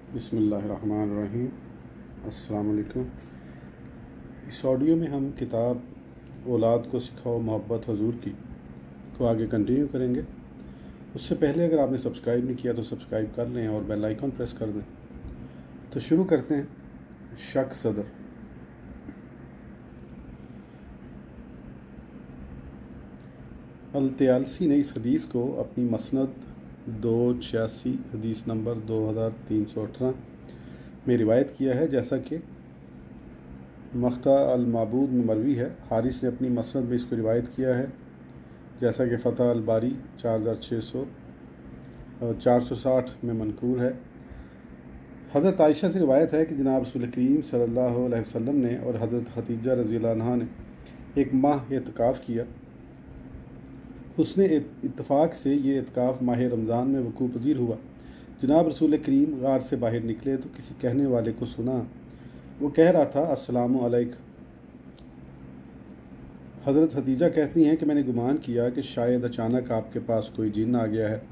बिस्मिल्लाहिर्रहमानिर्रहीम। अस्सलाम वालेकुम। इस ऑडियो में हम किताब औलाद को सिखाओ मोहब्बत हुजूर की को आगे कंटिन्यू करेंगे। उससे पहले अगर आपने सब्सक्राइब नहीं किया तो सब्सक्राइब कर लें और बेल आइकन प्रेस कर दें। तो शुरू करते हैं। शक सदर। अल-तयालसी ने इस हदीस को अपनी मसनद 286 हदीस नंबर 2318 में रिवायत किया है, जैसा कि मख्ता अल-माबूद में मरवी है। हारिस ने अपनी मसनद में इसको रिवायत किया है, जैसा कि फ़तह अल-बारी 460 में मनकूल है। हज़रत आयशा से रिवायत है कि जनाब रसूल करीम सल्लल्लाहु अलैहि वसल्लम ने और हज़रत खदीजा रज़ियल्लाहु अन्हा ने एक माह एतकाफ़ किया। हुस्ने इत्तफ़ाक़ से ये एतकाफ़ माह रमज़ान में वक़ू पज़ीर हुआ। जनाब रसूल करीम गार से बाहर निकले तो किसी कहने वाले को सुना। वो कह रहा था, अस्सलामु अलैक। हज़रत खदीजा कहती हैं कि मैंने गुमान किया कि शायद अचानक आपके पास कोई जिन आ गया है,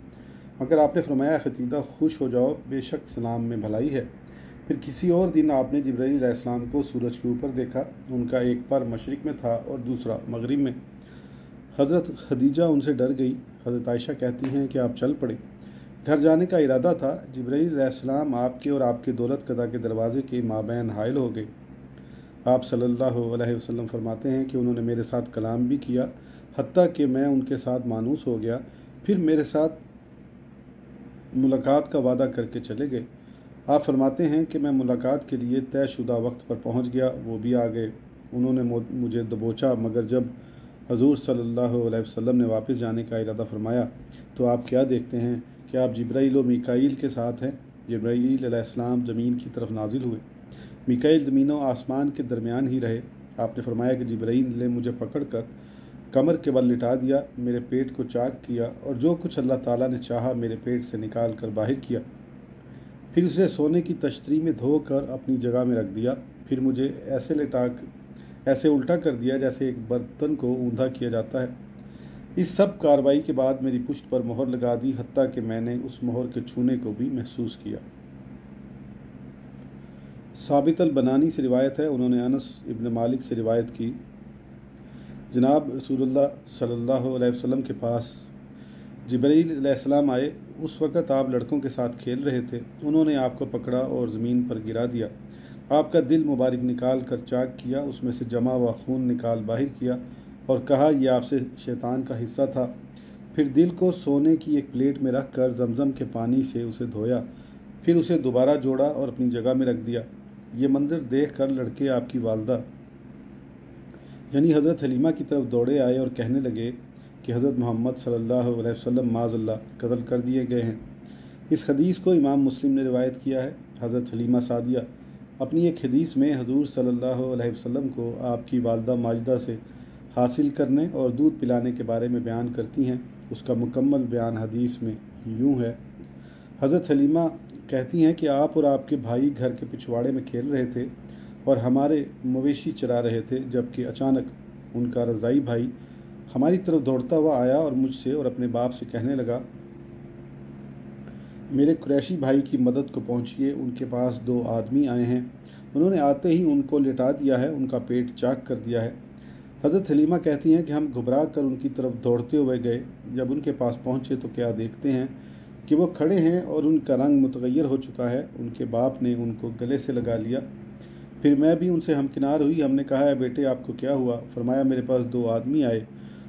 मगर आपने फरमाया, खदीजा खुश हो जाओ, बेशक सलाम में भलाई है। फिर किसी और दिन आपने जिब्राईल अलैहिस्सलाम को सूरज के ऊपर देखा। उनका एक पर मशरिक़ में था और दूसरा मगरिब में। हज़रत खदीजा उनसे डर गई। हज़रत आयशा कहती हैं कि आप चल पड़े। घर जाने का इरादा था। जिब्राईल अलैहिस्सलाम आपके और आपके दौलत कदा के दरवाज़े के माबैन हाइल हो गए। आप सल्लल्लाहु अलैहि वसल्लम फरमाते हैं कि उन्होंने मेरे साथ कलाम भी किया, हत्ता कि मैं उनके साथ मानूस हो गया। फिर मेरे साथ मुलाकात का वादा करके चले गए। आप फरमाते हैं कि मैं मुलाकात के लिए तयशुदा वक्त पर पहुंच गया, वो भी आ गए। उन्होंने मुझे दबोचा, मगर जब हजूर सल्लल्लाहु अलैहि वसल्लम ने वापस जाने का इरादा फरमाया तो आप क्या देखते हैं कि आप जिब्राईल और मीकाईल के साथ हैं। जिब्राईल अलैहिस्सलाम ज़मीन की तरफ नाजिल हुए। मीकाईल ज़मीन और आसमान के दरमियान ही रहे। आपने फरमाया कि जिब्राईल ने मुझे पकड़कर कमर के बल लिटा दिया, मेरे पेट को चाक किया और जो कुछ अल्लाह ताला ने चाहा मेरे पेट से निकाल कर बाहर किया। फिर उसे सोने की तश्तरी में धोकर अपनी जगह में रख दिया। फिर मुझे ऐसे उल्टा कर दिया जैसे एक बर्तन को ऊंधा किया जाता है। इस सब कार्रवाई के बाद मेरी पुश्त पर मोहर लगा दी, हत्ता कि मैंने उस मोहर के छूने को भी महसूस किया। साबित अल-बनानी से रिवायत है, उन्होंने अनस इब्न मालिक से रिवायत की, जनाब रसूलुल्लाह सल्लल्लाहु अलैहि वसल्लम के पास जिब्राईल अलैहिस्सलाम आए। उस वक़्त आप लड़कों के साथ खेल रहे थे। उन्होंने आपको पकड़ा और ज़मीन पर गिरा दिया। आपका दिल मुबारक निकाल कर चाक किया, उसमें से जमा हुआ खून निकाल बाहर किया और कहा, यह आपसे शैतान का हिस्सा था। फिर दिल को सोने की एक प्लेट में रख कर जमजम के पानी से उसे धोया। फिर उसे दोबारा जोड़ा और अपनी जगह में रख दिया। ये मंजर देख कर लड़के आपकी वालदा यानी हज़रत हलीमा की तरफ दौड़े आए और कहने लगे कि हज़रत मोहम्मद सल्लल्लाहु अलैहि वसल्लम माज़अल्लाह कत्ल कर दिए गए हैं। इस हदीस को इमाम मुस्लिम ने रिवायत किया है। हज़रत हलीमा सादिया अपनी एक हदीस में हजूर सल्लल्लाहु अलैहि वसल्लम को आपकी वालदा माजिदा से हासिल करने और दूध पिलाने के बारे में बयान करती हैं। उसका मुकम्मल बयान हदीस में यूँ है। हज़रत हलीमा कहती हैं कि आप और आपके भाई घर के पिछवाड़े में खेल रहे थे और हमारे मवेशी चरा रहे थे, जबकि अचानक उनका रज़ाई भाई हमारी तरफ दौड़ता हुआ आया और मुझसे और अपने बाप से कहने लगा, मेरे कुरैशी भाई की मदद को पहुंचिए, उनके पास 2 आदमी आए हैं। उन्होंने आते ही उनको लिटा दिया है, उनका पेट चाक कर दिया है। हज़रत हलीमा कहती हैं कि हम घबरा कर उनकी तरफ दौड़ते हुए गए। जब उनके पास पहुंचे तो क्या देखते हैं कि वो खड़े हैं और उनका रंग मुतगय्यर हो चुका है। उनके बाप ने उनको गले से लगा लिया। फिर मैं भी उनसे हमकिनार हुई। हमने कहा, है बेटे आपको क्या हुआ? फरमाया, मेरे पास 2 आदमी आए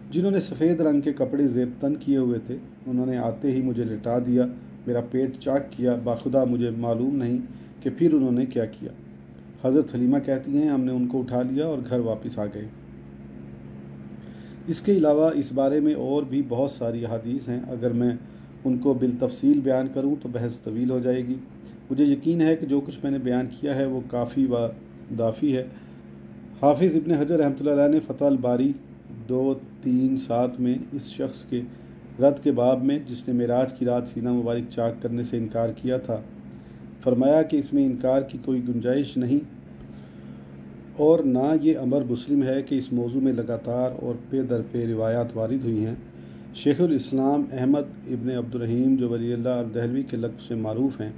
जिन्होंने सफ़ेद रंग के कपड़े ज़ेब तन किए हुए थे। उन्होंने आते ही मुझे लिटा दिया, मेरा पेट चाक किया। बाखुदा मुझे मालूम नहीं कि फिर उन्होंने क्या किया। हज़रत हलीमा कहती हैं, हमने उनको उठा लिया और घर वापस आ गए। इसके अलावा इस बारे में और भी बहुत सारी हदीस हैं। अगर मैं उनको बिलतफ़सील बयान करूँ तो बहस तवील हो जाएगी। मुझे यकीन है कि जो कुछ मैंने बयान किया है वो काफ़ी व दाफ़ी है। हाफिज़ इब्न हजर रहमतुल्लाह अलैह ने फ़तह अल-बारी 237 में इस शख्स के रद्द के बाब में जिसने मेराज की रात सीना मुबारक चाक करने से इनकार किया था, फरमाया कि इसमें इनकार की कोई गुंजाइश नहीं और ना ये अमर मुस्लिम है कि इस मौजू में लगातार और पे दर पे रिवायात वारिद हुई हैं। शेखुल इस्लाम अहमद इब्न अब्दुर्रहीम जो वली अल्लाह अल-दहलवी के लक़्ब से मारूफ़ हैं,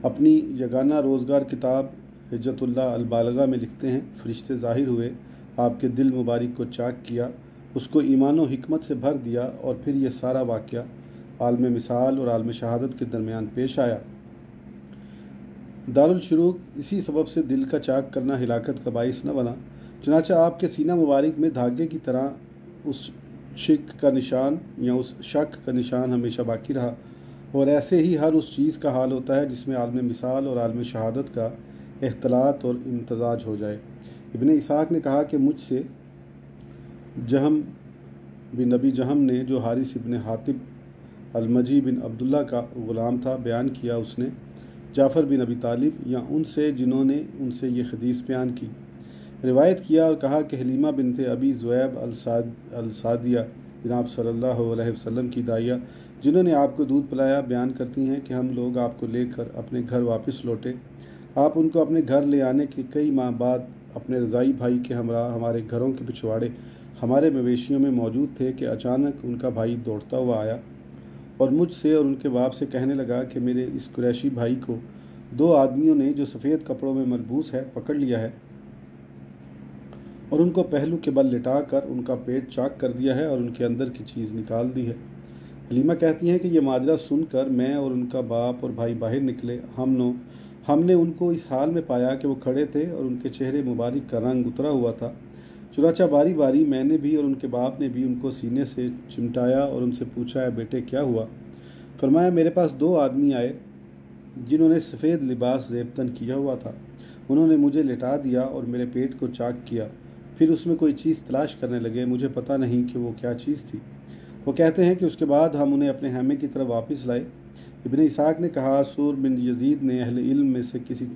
अपनी यगाना रोज़गार किताब हिज्जतुल्लाह अल-बालिगा में लिखते हैं, फरिश्ते ज़ाहिर हुए, आपके दिल मुबारक को चाक किया, उसको ईमान व हिकमत से भर दिया और फिर ये सारा वाक़या आलम मिसाल और आलम शहादत के दरमियान पेश आया। दारुल शुरूक इसी सबब से दिल का चाक करना हिलाकत का बाइस न बना, चुनाचा आपके सीना मुबारक में धागे की तरह उस शिक का निशान या उस शक का निशान हमेशा बाकी रहा। और ऐसे ही हर उस चीज़ का हाल होता है जिसमें आलम मिसाल और आलम शहादत का इख्तलात और इम्तजाज हो जाए। इब्ने इसाक ने कहा कि मुझसे जहम बिन नबी जहम ने, जो हारिस इब्ने हातिब अलमजी बिन अब्दुल्ला का ग़ुलाम था, बयान किया, उसने जाफ़र बिन अबी तालिब या उनसे जिन्होंने उनसे ये हदीस बयान की रिवायत किया और कहा कि हलीमा बिनते अबी ज़ुएब अल-सादिया जनाब सल्लल्लाहु अलैहि वसल्लम की दाइया, जिन्होंने आपको दूध पिलाया, बयान करती हैं कि हम लोग आपको लेकर अपने घर वापस लौटे। आप उनको अपने घर ले आने के कई माह बाद अपने रज़ाई भाई के हमरा हमारे घरों के पिछवाड़े हमारे मवेशियों में मौजूद थे कि अचानक उनका भाई दौड़ता हुआ आया और मुझसे और उनके बाप से कहने लगा कि मेरे इस कुरैशी भाई को दो आदमियों ने, जो सफ़ेद कपड़ों में मलबूस है, पकड़ लिया है और उनको पहलू के बल लिटा कर उनका पेट चाक कर दिया है और उनके अंदर की चीज़ निकाल दी है। हलीमा कहती हैं कि यह माजरा सुनकर मैं और उनका बाप और भाई बाहर निकले। हमने उनको इस हाल में पाया कि वो खड़े थे और उनके चेहरे मुबारक का रंग उतरा हुआ था। चुनाचा बारी बारी मैंने भी और उनके बाप ने भी उनको सीने से चिमटाया और उनसे पूछा, है बेटे क्या हुआ? फरमाया, मेरे पास दो आदमी आए जिन्होंने सफ़ेद लिबास ज़ेबतन किया हुआ था। उन्होंने मुझे लिटा दिया और मेरे पेट को चाक किया, फिर उसमें कोई चीज़ तलाश करने लगे। मुझे पता नहीं कि वो क्या चीज़ थी। वो कहते हैं कि उसके बाद हम उन्हें अपने हैमे की तरफ वापस लाए। इब्ने इसाक ने कहा, सूर बिन यजीद ने अहले इल्म में से किसी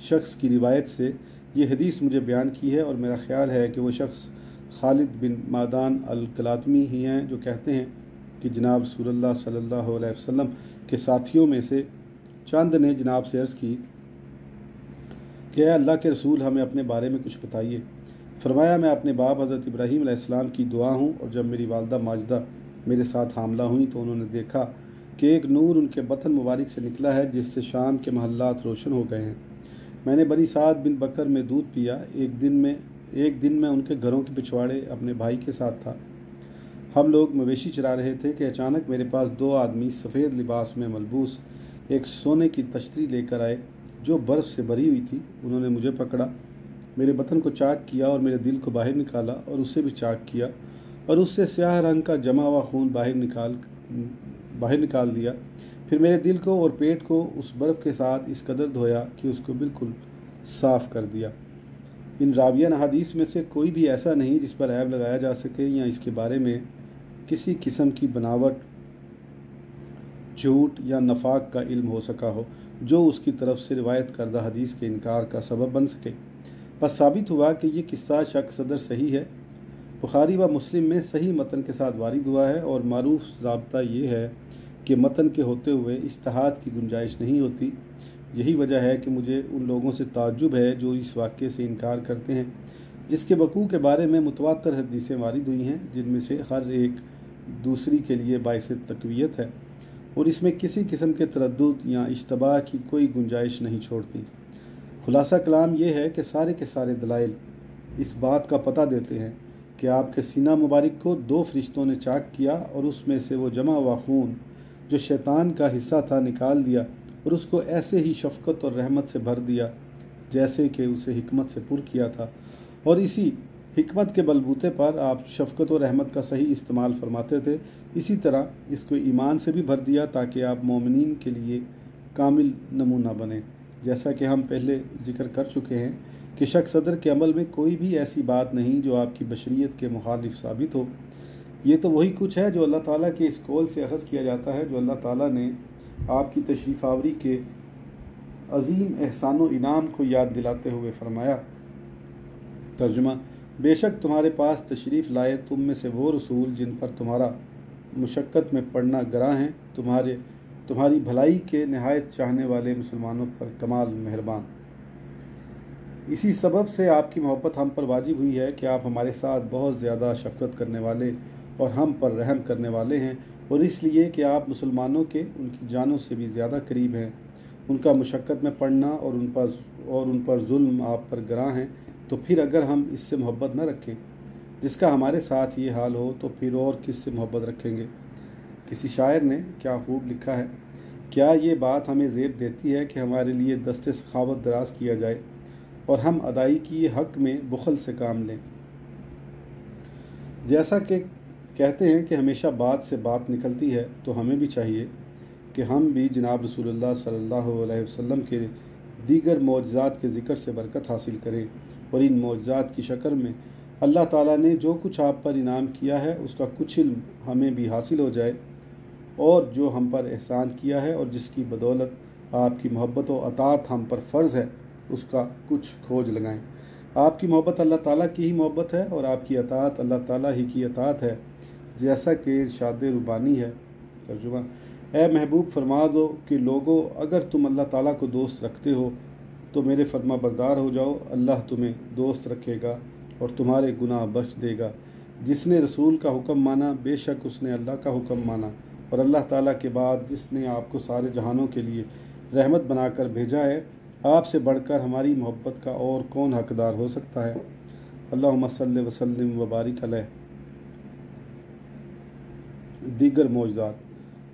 शख्स की रिवायत से ये हदीस मुझे बयान की है और मेरा ख्याल है कि वो शख्स खालिद बिन मादान अल-कलातमी ही हैं, जो कहते हैं कि जनाब रसूलुल्लाह सल्लल्लाहु अलैहि वसल्लम के साथियों में से चंद ने जनाब से अर्ज़ की कि अल्लाह के रसूल, हमें अपने बारे में कुछ बताइए। फरमाया, मैं अपने बाप हज़रत इब्राहीम अलैहिस्सलाम की दुआ हूँ और जब मेरी वालदा माजिदा मेरे साथ हामला हुई तो उन्होंने देखा कि एक नूर उनके बतन मुबारक से निकला है जिससे शाम के महल्लात रोशन हो गए हैं। मैंने बनी साद बिन बकर में दूध पिया। एक दिन मैं उनके घरों के पिछवाड़े अपने भाई के साथ था। हम लोग मवेशी चरा रहे थे कि अचानक मेरे पास दो आदमी सफ़ेद लिबास में मलबूस एक सोने की तश्तरी लेकर आए जो बर्फ़ से भरी हुई थी। उन्होंने मुझे पकड़ा, मेरे बतन को चाक किया और मेरे दिल को बाहर निकाला और उसे भी चाक किया और उससे स्याह रंग का जमा हुआ खून बाहर निकाल दिया। फिर मेरे दिल को और पेट को उस बर्फ़ के साथ इस कदर धोया कि उसको बिल्कुल साफ़ कर दिया। इन रावियान हदीस में से कोई भी ऐसा नहीं जिस पर ऐब लगाया जा सके या इसके बारे में किसी किस्म की बनावट, झूठ या नफाक का इल्म हो सका हो जो उसकी तरफ से रिवायत करदा हदीस के इनकार का सबब बन सके। बस साबित हुआ कि यह किस्सा शक सदर सही है, बुखारी व मुस्लिम में सही मतन के साथ वारिद हुआ है और मारूफ ज़ाब्ता ये है कि मतन के होते हुए इज्तिहाद की गुंजाइश नहीं होती। यही वजह है कि मुझे उन लोगों से ताज्जुब है जो इस वाक़े से इनकार करते हैं जिसके वक़ू के बारे में मुतवातर हदीसें वारिद हुई हैं, जिनमें से हर एक दूसरी के लिए बाइस तक़वियत है और इसमें किसी किस्म के तरद्दुद या इश्तबाह की कोई गुंजाइश नहीं छोड़ती। खुलासा कलाम यह है कि सारे के सारे दलाइल इस बात का पता देते हैं कि आपके सीना मुबारक को दो फरिश्तों ने चाक किया और उसमें से वो जमा हुआ खून जो शैतान का हिस्सा था निकाल दिया और उसको ऐसे ही शफ़क़त और रहमत से भर दिया जैसे कि उसे हिकमत से पुर किया था, और इसी हिकमत के बलबूते पर आप शफ़क़त और रहमत का सही इस्तेमाल फरमाते थे। इसी तरह इसको ईमान से भी भर दिया ताकि आप मोमिनीन के लिए कामिल नमूना बने। जैसा कि हम पहले ज़िक्र कर चुके हैं कि शक सदर के अमल में कोई भी ऐसी बात नहीं जो आपकी बशरियत के मुखालिफ साबित हो। ये तो वही कुछ है जो अल्लाह ताला के इस कौल से अख़ज़ किया जाता है जो अल्लाह ताला ने आपकी तशरीफ़ आवरी के अज़ीम एहसान व इनाम को याद दिलाते हुए फरमाया। तर्जुमा, बेशक तुम्हारे पास तशरीफ़ लाए तुम में से वो रसूल जिन पर तुम्हारा मुशक्क़त में पड़ना गरां है, तुम्हारी भलाई के नहायत चाहने वाले मुसलमानों पर कमाल मेहरबान। इसी सबब से आपकी मोहब्बत हम पर वाजिब हुई है कि आप हमारे साथ बहुत ज़्यादा शफ़क़त करने वाले और हम पर रहम करने वाले हैं, और इसलिए कि आप मुसलमानों के उनकी जानों से भी ज़्यादा करीब हैं उनका मुशक्क़त में पड़ना और उन पर जुल्म आप पर गिरा हैं, तो फिर अगर हम इससे मोहब्बत न रखें जिसका हमारे साथ ये हाल हो, तो फिर और किससे मोहब्बत रखेंगे। किसी शायर ने क्या खूब लिखा है, क्या ये बात हमें ज़ेब देती है कि हमारे लिए दस्ते सखावत दराज किया जाए और हम अदायगी हक़ में बुखल से काम लें। जैसा कि कहते हैं कि हमेशा बात से बात निकलती है, तो हमें भी चाहिए कि हम भी जनाब रसूलुल्लाह सल्लल्लाहु अलैहि वसल्लम के दीगर मौजज़ात के ज़िक्र से बरकत हासिल करें और इन मौजज़ात की शक्ल में अल्लाह ताला ने जो कुछ आप पर इनाम किया है उसका कुछ इल्म हमें भी हासिल हो जाए, और जो हम पर एहसान किया है और जिसकी बदौलत आपकी मोहब्बत व अतात हम पर फ़र्ज़ है उसका कुछ खोज लगाएं। आपकी मोहब्बत अल्लाह ताला की ही मोहब्बत है और आपकी अतात अल्लाह ताला ही की अतात है, जैसा कि इरशाद रुबानी है। तर्जुमा, ए महबूब फरमा दो कि लोगों, अगर तुम अल्लाह ताला को दोस्त रखते हो तो मेरे फरमा बरदार हो जाओ, अल्लाह तुम्हें दोस्त रखेगा और तुम्हारे गुनाह बख्श देगा। जिसने रसूल का हुक्म माना बेशक उसने अल्लाह का हुक्म माना, और अल्लाह ताला के बाद जिसने आपको सारे जहानों के लिए रहमत बनाकर भेजा है, आपसे बढ़कर हमारी मोहब्बत का और कौन हकदार हो सकता है। अल्लाहुम्मा सल्लि व सल्लिम व बारिक अलैह। दीगर मौजज़ात,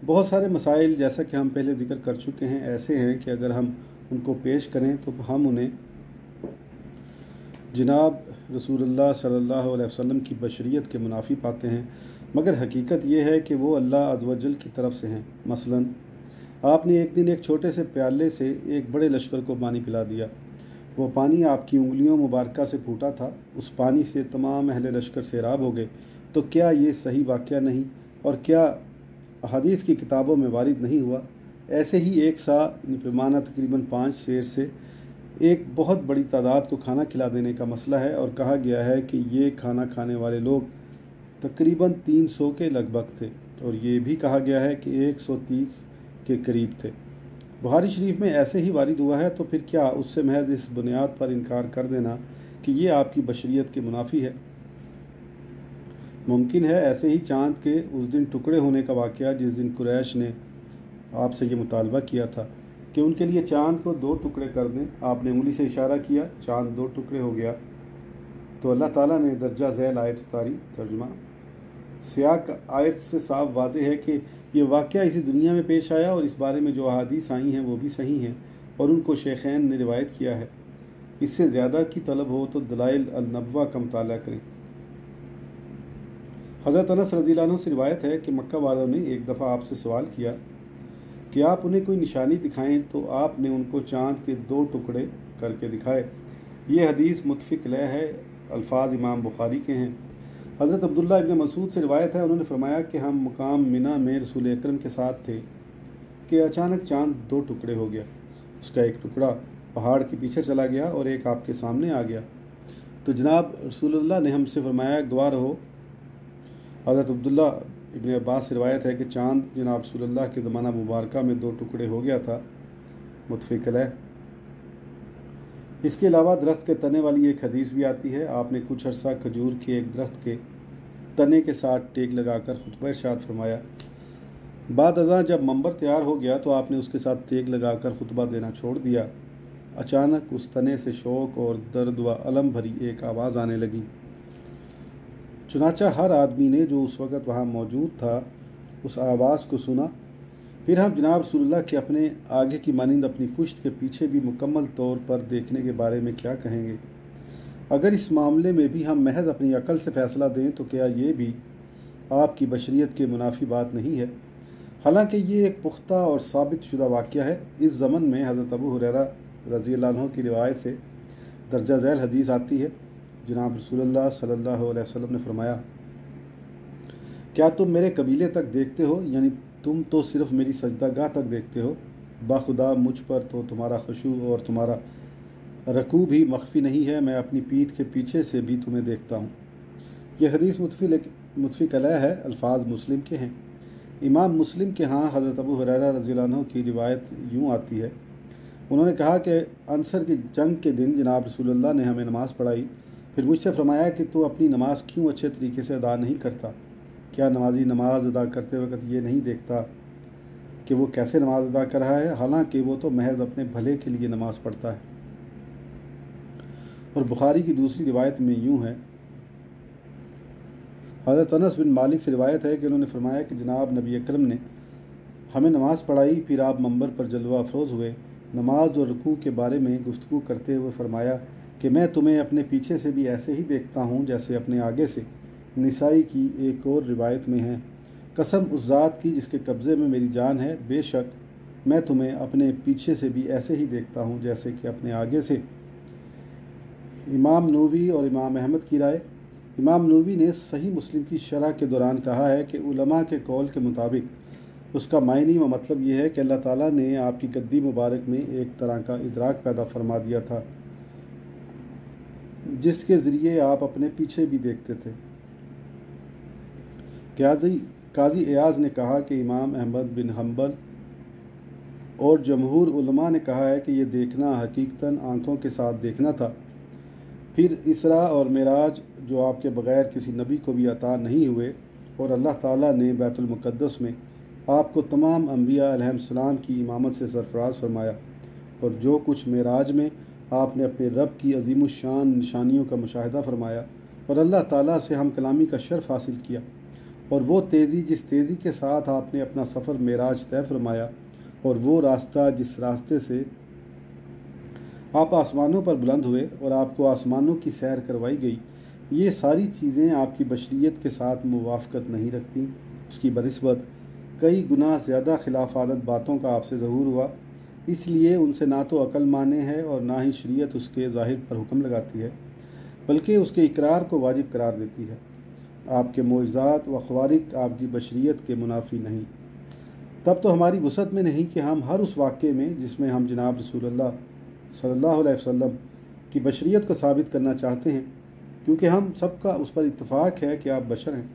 बहुत सारे मसाइल जैसा कि हम पहले जिक्र कर चुके हैं ऐसे हैं कि अगर हम उनको पेश करें तो हम उन्हें जनाब रसूलुल्लाह सल्लल्लाहु अलैहि वसल्लम की बशरियत के मुनाफी पाते हैं, मगर हकीकत यह है कि वो अल्लाह अज़्ज़ व जल की तरफ से हैं। मसलन आपने एक दिन एक छोटे से प्याले से एक बड़े लश्कर को पानी पिला दिया। वो पानी आपकी उंगलियों मुबारका से फूटा था। उस पानी से तमाम अहले लश्कर सैराब हो गए। तो क्या ये सही वाक़या नहीं और क्या हदीस की किताबों में वारिद नहीं हुआ? ऐसे ही एक सा पैमाना तकरीबन 5 सेर से एक बहुत बड़ी तादाद को खाना खिला देने का मसला है, और कहा गया है कि ये खाना खाने वाले लोग तकरीबन 300 के लगभग थे, और ये भी कहा गया है कि 130 के करीब थे। बुखारी शरीफ में ऐसे ही वारिद हुआ है, तो फिर क्या उससे महज इस बुनियाद पर इनकार कर देना कि ये आपकी बशरियत के मुनाफी है? मुमकिन है ऐसे ही चाँद के उस दिन टुकड़े होने का वाक़या, जिस दिन कुरैश ने आपसे ये मुतालबा किया था कि उनके लिए चाँद को 2 टुकड़े कर दें, आपने उंगली से इशारा किया, चाँद 2 टुकड़े हो गया, तो अल्लाह ताला ने दर्जा झैल आयत उतारी। तर्जुमा, सियाक आयत से साफ वाज़ेह है कि ये वाक़या इसी दुनिया में पेश आया और इस बारे में जो अहादीस आई हैं वो भी सही हैं और उनको शेखैन ने रिवायत किया है। इससे ज़्यादा की तलब हो तो दलाइल अल-नबवा का मुताला करें। हज़रत अनस रज़ियल्लाहु अन्हु से रिवायत है कि मक्का वालों ने एक दफ़ा आपसे सवाल किया कि आप उन्हें कोई निशानी दिखाएं, तो आपने उनको चाँद के 2 टुकड़े करके दिखाए। ये हदीस मुत्तफ़िक़ अलैह है, अल्फाज इमाम बुखारी के हैं। हज़रत अब्दुल्ला इब्न मसूद से रिवायत है, उन्होंने फरमाया कि हम मुकाम मिना में रसूल अकरम के साथ थे कि अचानक चाँद 2 टुकड़े हो गया। उसका एक टुकड़ा पहाड़ के पीछे चला गया और एक आपके सामने आ गया। तो जनाब रसूलुल्लाह ने हमसे फरमाया, गवाह रहो। हज़रत अब्दुल्ला इब्न अब्बास से रिवायत है कि चाँद जनाब रसूलुल्लाह के ज़माना मुबारका में 2 टुकड़े हो गया था, मुत्तफ़िक़ अलैह। इसके अलावा दरख्त के तने वाली एक हदीस भी आती है। आपने कुछ अर्सा खजूर के एक दरख्त के तने के साथ टेक लगाकर खुतबा इरशाद फरमाया। बाद अज़ां जब मंबर तैयार हो गया तो आपने उसके साथ टेक लगाकर खुतबा देना छोड़ दिया। अचानक उस तने से शौक और दर्द व अलम भरी एक आवाज़ आने लगी। चुनाचा हर आदमी ने जो उस वक़्त वहाँ मौजूद था उस आवाज़ को सुना। फिर हम जनाब रसूलुल्लाह के अपने आगे की मानिंद अपनी पुश्त के पीछे भी मुकम्मल तौर पर देखने के बारे में क्या कहेंगे? अगर इस मामले में भी हम महज अपनी अकल से फ़ैसला दें तो क्या ये भी आपकी बशरियत के मुनाफी बात नहीं है? हालांकि ये एक पुख्ता और साबित शुदा वाक़या है। इस ज़मन में हज़रत अबू हुरैरा रज़ियल्लाहु अन्हु की रिवायत से दर्जा झैल हदीस आती है। जनाब रसूलुल्लाह सल्लल्लाहु अलैहि वसल्लम ने फरमाया, क्या तुम मेरे कबीले तक देखते हो? यानी तुम तो सिर्फ़ मेरी सजदागाह तक देखते हो। बाखुदा मुझ पर तो तुम्हारा खुशू और तुम्हारा रकू भी मख्फी नहीं है। मैं अपनी पीठ के पीछे से भी तुम्हें देखता हूँ। यह हदीस मुत्तफ़िक़ अलैह है, अल्फाज मुस्लिम के हैं। इमाम मुस्लिम के यहाँ हज़रत अबू हुरैरा रज़ियल्लाहु अन्हु की रिवायत यूँ आती है, उन्होंने कहा कि अंसर की जंग के दिन जनाब रसूलुल्लाह ने हमें नमाज़ पढ़ाई। फिर मुझसे फरमाया कि तू अपनी नमाज़ क्यों अच्छे तरीके से अदा नहीं करता? क्या नमाजी नमाज अदा करते वक्त ये नहीं देखता कि वो कैसे नमाज अदा कर रहा है, हालांकि वो तो महज अपने भले के लिए नमाज पढ़ता है। और बुखारी की दूसरी रिवायत में यूँ है, हज़रत अनस बिन मालिक से रिवायत है कि उन्होंने फरमाया कि जनाब नबी अकरम ने हमें नमाज़ पढ़ाई, फिर आप मंबर पर जलवा अफरोज़ हुए। नमाज और रुकू के बारे में गुफ्तगू करते हुए फरमाया कि मैं तुम्हें अपने पीछे से भी ऐसे ही देखता हूँ जैसे अपने आगे से। निसाई की एक और रिवायत में है, कसम उस ज़ात की जिसके कब्ज़े में मेरी जान है, बेशक मैं तुम्हें अपने पीछे से भी ऐसे ही देखता हूँ जैसे कि अपने आगे से। इमाम नूवी और इमाम अहमद की राय। इमाम नूवी ने सही मुस्लिम की शरह के दौरान कहा है कि उलमा के कौल के मुताबिक उसका मायनी व मतलब यह है कि अल्लाह ताला ने आपकी गद्दी मुबारक में एक तरह का इदराक पैदा फरमा दिया था जिसके ज़रिए आप अपने पीछे भी देखते थे। काजी एयाज ने कहा कि इमाम अहमद बिन हम्बल और जमहूर उलमा ने कहा है कि यह देखना हकीकतन आँखों के साथ देखना था। फिर इसरा और मेराज जो आपके बग़ैर किसी नबी को भी अता नहीं हुए, और अल्लाह ताला ने बैतुल मुक़द्दस में आपको तमाम अम्बिया अलैहिस्सलाम की इमामत से सरफराज फरमाया, और जो कुछ मेराज में आपने अपने रब की अज़ीमुश्शान निशानियों का मुशाहिदा फरमाया और अल्लाह ताला से हम कलामी का शर्फ हासिल किया, और वो तेज़ी जिस तेज़ी के साथ आपने अपना सफ़र मेराज तय फरमाया, और वो रास्ता जिस रास्ते से आप आसमानों पर बुलंद हुए और आपको आसमानों की सैर करवाई गई, ये सारी चीज़ें आपकी बशरियत के साथ मुवाफ़क़त नहीं रखती। उसकी बनिस्बत कई गुना ज़्यादा खिलाफ आदत बातों का आपसे ज़हूर हुआ, इसलिए उनसे ना तो अकल माने है और ना ही शरीयत उसके ज़ाहिर पर हुक्म लगाती है, बल्कि उसके इकरार को वाजिब करार देती है। आपके मोइज़ात व ख़वारिक आपकी बशरियत के मुनाफी नहीं। तब तो हमारी वुसअत में नहीं कि हम हर उस वाक़े में जिसमें हम जनाब रसूलुल्लाह सल्लल्लाहु अलैहि वसल्लम की बशरियत को साबित करना चाहते हैं, क्योंकि हम सबका उस पर इत्तफ़ाक़ है कि आप बशर हैं,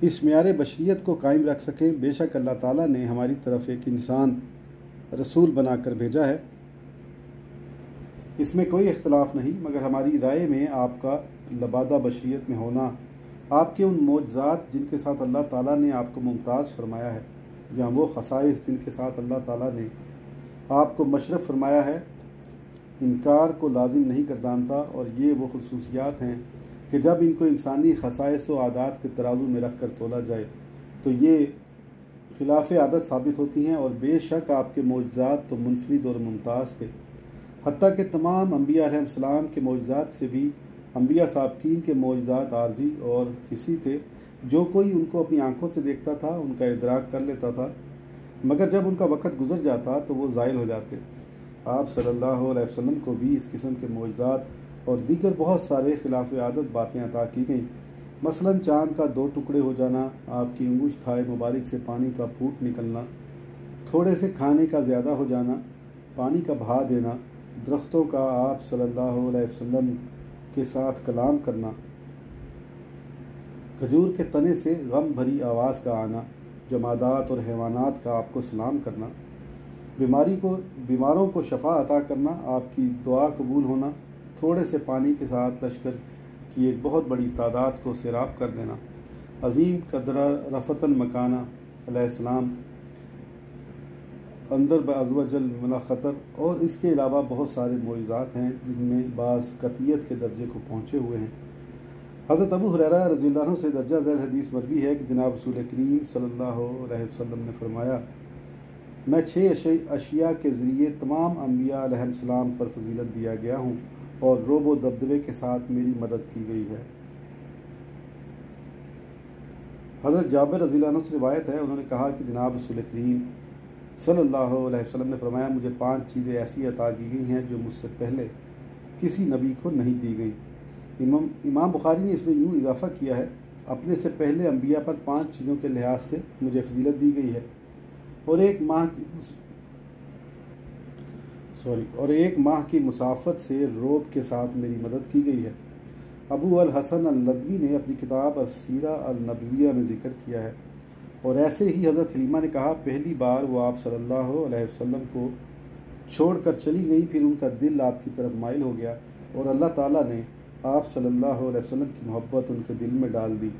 इस म्यार बशरियत को कायम रख सकें। बेशक अल्लाह ताला ने हमारी तरफ एक इंसान रसूल बनाकर भेजा है, इसमें कोई इख्तलाफ नहीं, मगर हमारी राय में आपका लबादा बशरियत में होना आपके उन मोजज़ात जिनके साथ अल्लाह ताला ने आपको मुमताज़ फरमाया है, या वो खसाइस जिनके साथ अल्लाह ताला ने आपको मशरफ़ फरमाया है, इनकार को लाजिम नहीं गर्दानता। और ये वो खुसूसियात हैं कि जब इनको इंसानी खसाइस व आदात के तराजू में रख कर तोला जाए तो ये खिलाफ आदत साबित होती हैं। और बेशक आपके मोजज़ात तो मुनफरिद और मुमताज़ थे, हत्ता कि तमाम अम्बिया अलैहिस्सलाम के मोजज़ात से भी अम्बिया साबकीन के मोजज़ात आर्जी और हिस्सी थे। जो कोई उनको अपनी आँखों से देखता था उनका इदराक कर लेता था, मगर जब उनका वक़्त गुजर जाता तो वो ज़ाइल हो जाते। आप सल्लल्लाहु अलैहि वसल्लम को भी इस किस्म के मोजज़ात और दीगर बहुत सारे खिलाफ आदत बातें अता की गईं। मसलन चाँद का 2 टुकड़े हो जाना, आपकी अंगुश थाए मुबारक से पानी का फूट निकलना, थोड़े से खाने का ज़्यादा हो जाना, पानी का बहा देना, दरख्तों का आप सल्लल्लाहु अलैहि वसल्लम के साथ कलाम करना, खजूर के तने से गम भरी आवाज़ का आना, जमादात और हैवानात का आपको सलाम करना, बीमारों को शफा अता करना, आपकी दुआ कबूल होना, थोड़े से पानी के साथ लश्कर की एक बहुत बड़ी तादाद को सैराब कर देना, अज़ीम कदरा रफ़तन मकाना अलैहिस्सलाम अंदर बअज़वजल मला ख़तर। और इसके अलावा बहुत सारे मोइज़ात हैं जिनमें बाज़ कतियत के दर्जे को पहुँचे हुए हैं। हज़रत अबू हुरैरा रज़ियल्लाहु अन्हु से दर्जा ज़ैल हदीस मरवी है कि जनाब रसूल करीम सल्लल्लाहु अलैहि वसल्लम ने फरमाया, मैं 6 अशिया के ज़रिए तमाम अम्बिया अलैहिस्सलाम पर फजीलत दिया गया हूँ और रोब व दबदबे के साथ मेरी मदद की गई है। हज़रत जाबिर रज़ियल्लाहु अन्हु से रिवायत है, उन्होंने कहा कि जनाब रसूल करीम सल्लल्लाहु अलैहि वसल्लम ने फरमाया, मुझे 5 चीज़ें ऐसी अता की गई हैं जो मुझसे पहले किसी नबी को नहीं दी गई। इमाम बुखारी ने इसमें यूँ इजाफ़ा किया है, अपने से पहले अम्बिया पर 5 चीज़ों के लिहाज से मुझे फजीलत दी गई है, और एक माह की मुसाफत से रोब के साथ मेरी मदद की गई है। अबू अल हसन अल नदवी ने अपनी किताब सीरा अल नबविया में ज़िक्र किया है। और ऐसे ही हज़रत हलीमा ने कहा, पहली बार वो आप सल्लल्लाहु अलैहि वसल्लम को छोड़कर चली गई, फिर उनका दिल आपकी तरफ माइल हो गया और अल्लाह ताला ने आप सल्लल्लाहु अलैहि वसल्लम की मोहब्बत उनके दिल में डाल दी।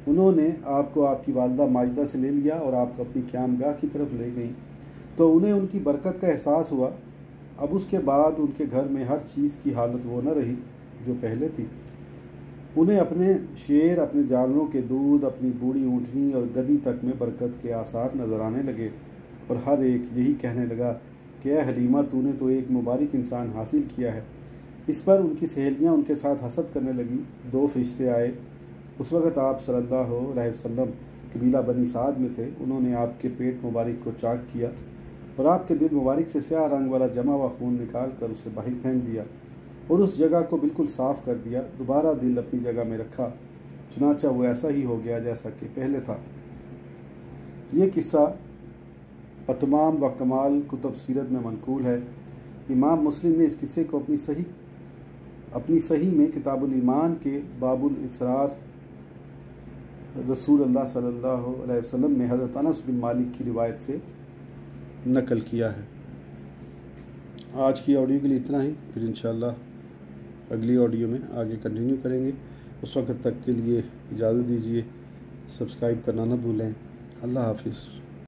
उन्होंने आपको आपकी वालदा माजिदा से ले लिया और आपको अपनी क़यामगाह की तरफ ले गई, तो उन्हें उनकी बरकत का एहसास हुआ। अब उसके बाद उनके घर में हर चीज़ की हालत वो न रही जो पहले थी। उन्हें अपने शेर, अपने जानवरों के दूध, अपनी बूढ़ी ऊँटनी और गधी तक में बरकत के आसार नज़र आने लगे, और हर एक यही कहने लगा कि ए हलीमा, तूने तो एक मुबारक इंसान हासिल किया है। इस पर उनकी सहेलियाँ उनके साथ हसद करने लगी। 2 फरिश्ते आए। उस वक़्त आप सल्लल्लाहु अलैहि वसल्लम कबीला बनी साद में थे। उन्होंने आपके पेट मुबारक को चाक किया और आपके दिल मुबारक से स्याह रंग वाला जमा हुआ खून निकाल कर उसे बाहर फेंक दिया और उस जगह को बिल्कुल साफ़ कर दिया। दोबारा दिल अपनी जगह में रखा, चुनाचा वो ऐसा ही हो गया जैसा कि पहले था। ये किस्सा तमाम व कमाल कुतुब सीरत में मनकूल है। इमाम मुस्लिम ने इस किस्से को अपनी सही में किताबुल ईमान के बाबुल इसरार रसूलुल्लाह सल्लल्लाहु अलैहि वसल्लम में हज़रत अनस बिन मालिक की रिवायत से नकल किया है। आज की ऑडियो के लिए इतना ही, फिर इंशाअल्लाह अगली ऑडियो में आगे कंटिन्यू करेंगे। उस वक़्त तक के लिए इजाज़त दीजिए। सब्सक्राइब करना न भूलें। अल्लाह हाफिज़।